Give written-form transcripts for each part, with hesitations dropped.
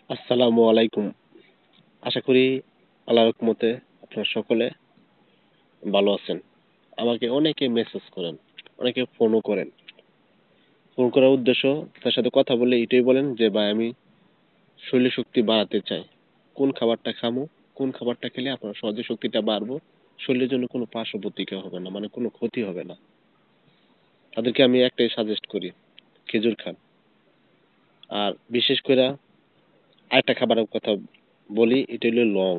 আসসালামু আলাইকুম। আশা করি আল্লাহর রহমতে আপনারা সকলে ভালো আছেন। আমাকে অনেকে মেসেজ করেন, অনেকে ফোনও করেন। ফোন করার উদ্দেশ্য তার সাথে কথা বলে এটাই বলেন যে ভাই আমি শরীর শক্তি বাড়াতে চাই। কোন খাবারটা খামো, কোন খাবারটা খেলে আপনার সহজে শক্তিটা বাড়বো, শরীরের জন্য কোনো পার্শ্ব প্রতিক্রিয়া হবে না, মানে কোনো ক্ষতি হবে না। তাদেরকে আমি একটাই সাজেস্ট করি, খেজুর খান। আর বিশেষ করে আরেকটা খাবারের কথা বলি, এটা হলো লং।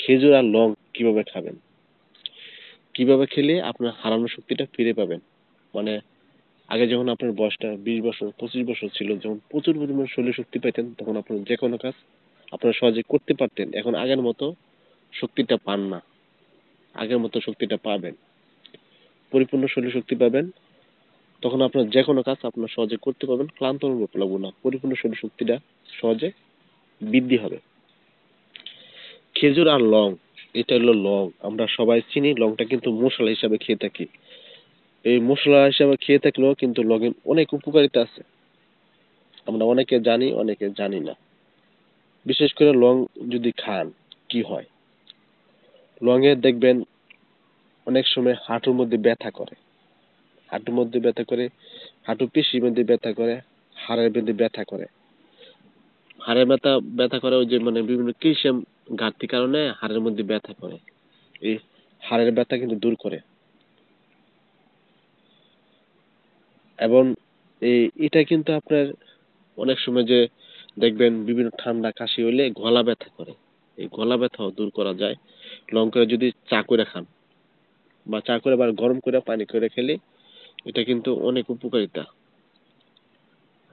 খেজুর আর লং কিভাবে খাবেন, কিভাবে খেলে আপনার হারানো শক্তিটা ফিরে পাবেন। মানে আগে যখন আপনার বয়সটা 20 বছর 25 বছর ছিল, যখন প্রচুর পরিমাণ শরীরে শক্তি পেতেন, তখন আপনার যে কোনো কাজ আপনারা সহজে করতে পারতেন। এখন আগের মতো শক্তিটা পান না, আগের মতো শক্তিটা পাবেন, পরিপূর্ণ শরীর শক্তি পাবেন। তখন আপনার যে কোনো কাজ আপনার সহজে করতে পারবেন, ক্লান্ত অনুভব লাগবে না, পরিপূর্ণ শরীর শক্তিটা সহজে বৃদ্ধি হবে। খেজুর আর লং, এটা হলো লং। আমরা সবাই চিনি লংটা কিন্তু মশলা হিসাবে খেয়ে থাকি। এই মশলা হিসাবে খেয়ে থাকলেও কিন্তু লংয়ের অনেক উপকারিতা আছে, আমরা অনেকে জানি অনেকে জানি না। বিশেষ করে লং যদি খান কি হয়, লংয়ে দেখবেন অনেক সময় হাঁটুর মধ্যে ব্যথা করে, হাঁটুর মধ্যে ব্যথা করে, হাঁটু পেশির মধ্যে ব্যথা করে, হাড়ের মধ্যে ব্যথা করে। হাড়ের ব্যথা ব্যথা করে ওই যে মানে বিভিন্ন ক্যালসিয়াম ঘাটতির কারণে হাড়ের মধ্যে ব্যথা করে। এই হাড়ের ব্যথা কিন্তু দূর করে। এবং এটা কিন্তু আপনার অনেক সময় যে দেখবেন বিভিন্ন ঠান্ডা কাশি হইলে গলা ব্যথা করে, এই গলা ব্যথাও দূর করা যায় লং করে যদি চা করে খান, বা চা করে আবার গরম করে পানি করে খেলে। এটা কিন্তু অনেক উপকারিতা।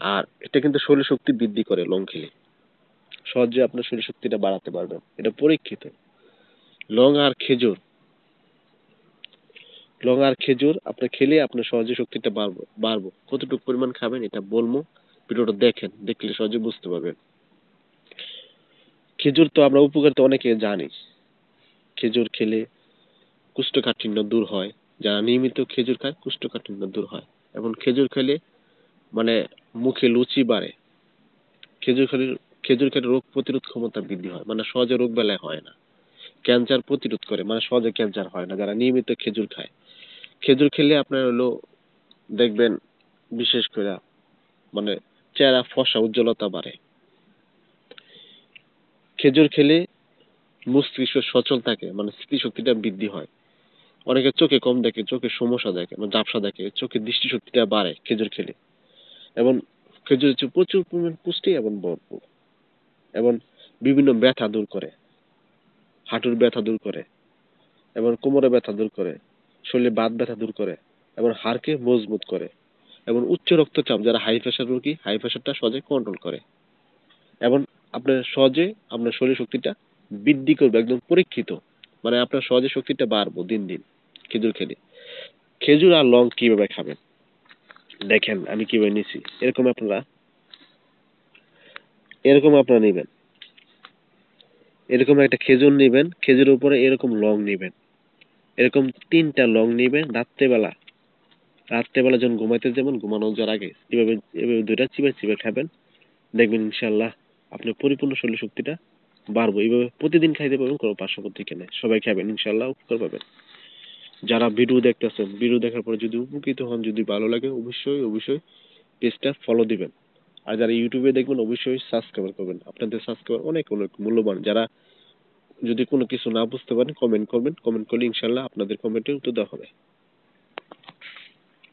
আর এটা কিন্তু শরীর শক্তি বৃদ্ধি করে লং খেলে, সহজে আপনার শরীর শক্তিটা বাড়াতে পারবেন, এটা পরীক্ষিত। লং আর খেজুর, লং আর খেজুর আপনি খেলে আপনার সহজে শক্তিটা বাড়বো। কতটুকু পরিমাণ খাবেন এটা বলবো, ভিডিওটা দেখেন, দেখলে সহজে বুঝতে পারবেন। খেজুর তো আমরা উপকারিতা অনেকে জানি। খেজুর খেলে কোষ্ঠকাঠিন্য দূর হয়, যারা নিয়মিত খেজুর খায় কোষ্ঠকাঠিন্য দূর হয়। এবং খেজুর খেলে মানে মুখে লুচি বাড়ে। খেজুর খেলে, খেজুর খেলে রোগ প্রতিরোধ ক্ষমতা বৃদ্ধি হয়, মানে সহজে রোগ বালাই হয় না। ক্যান্সার প্রতিরোধ করে, মানে সহজে ক্যান্সার হয় না যারা নিয়মিত খেজুর খায়। খেজুর খেলে আপনার হলো দেখবেন বিশেষ করে মানে চেহারা ফর্সা উজ্জ্বলতা বাড়ে। খেজুর খেলে মস্তিষ্ক সচল থাকে, মানে স্মৃতিশক্তিটা বৃদ্ধি হয়। অনেকের চোখে কম দেখে, চোখে সমস্যা দেখে, মানে ঝাপসা দেখে, চোখের দৃষ্টিশক্তিটা বাড়ে খেজুর খেলে। এবং খেজুর হচ্ছে প্রচুর পরিমাণ পুষ্টি এবং ভরপুর। এবং বিভিন্ন ব্যথা দূর করে, হাঁটুর ব্যথা দূর করে, এবং কোমরে ব্যথা দূর করে, শরীরে বাত ব্যথা দূর করে, এবং হাড়কে মজবুত করে। এবং উচ্চ রক্তচাপ, যারা হাই প্রেশার রোগী, হাই প্রেশারটা সহজে কন্ট্রোল করে। এবং আপনার সহজে আপনার শরীর শক্তিটা বৃদ্ধি করবে, একদম পরীক্ষিত। মানে আপনার সহজে শক্তিটা বাড়বো দিন দিন খেজুর খেলে। খেজুর আর লং কিভাবে খাবেন দেখেন আমি কিভাবে নিছি। এরকম আপনারা নেবেন, এরকম একটা খেজুর নেবেন, খেজুরের উপরে এরকম লং নেবেন, এরকম 3টা লং নেবেন। রাত্রেবেলা, রাত্রেবেলা যখন ঘুমাইতে যাবেন, ঘুমানো যাওয়ার আগে এভাবে এভাবে দুইটা চিবাই চিবাই খাবেন। দেখবেন ইনশাল্লাহ আপনার পরিপূর্ণ শরীর শক্তিটা বাড়বো। এইভাবে প্রতিদিন খাইতে পারবেন, কোনো পার্শ্ব প্রতিক্রিয়া নেই। সবাই খাবেন, ইনশাল্লাহ উপকার পাবেন। যারা ভিডিও দেখতেছেন, ভিডিও দেখার পরে যদি উপকৃত হন, যদি ভালো লাগে, অবশ্যই অবশ্যই পেজটা ফলো দিবেন। আর যারা ইউটিউবে দেখবেন অবশ্যই সাবস্ক্রাইব করবেন, আপনাদের সাবস্ক্রাইব অনেক অনেক মূল্যবান। যারা যদি কোনো কিছু না বুঝতে পারেন কমেন্ট করবেন, কমেন্ট করলে ইনশাল্লাহ আপনাদের কমেন্টের উত্তর দেওয়া হবে।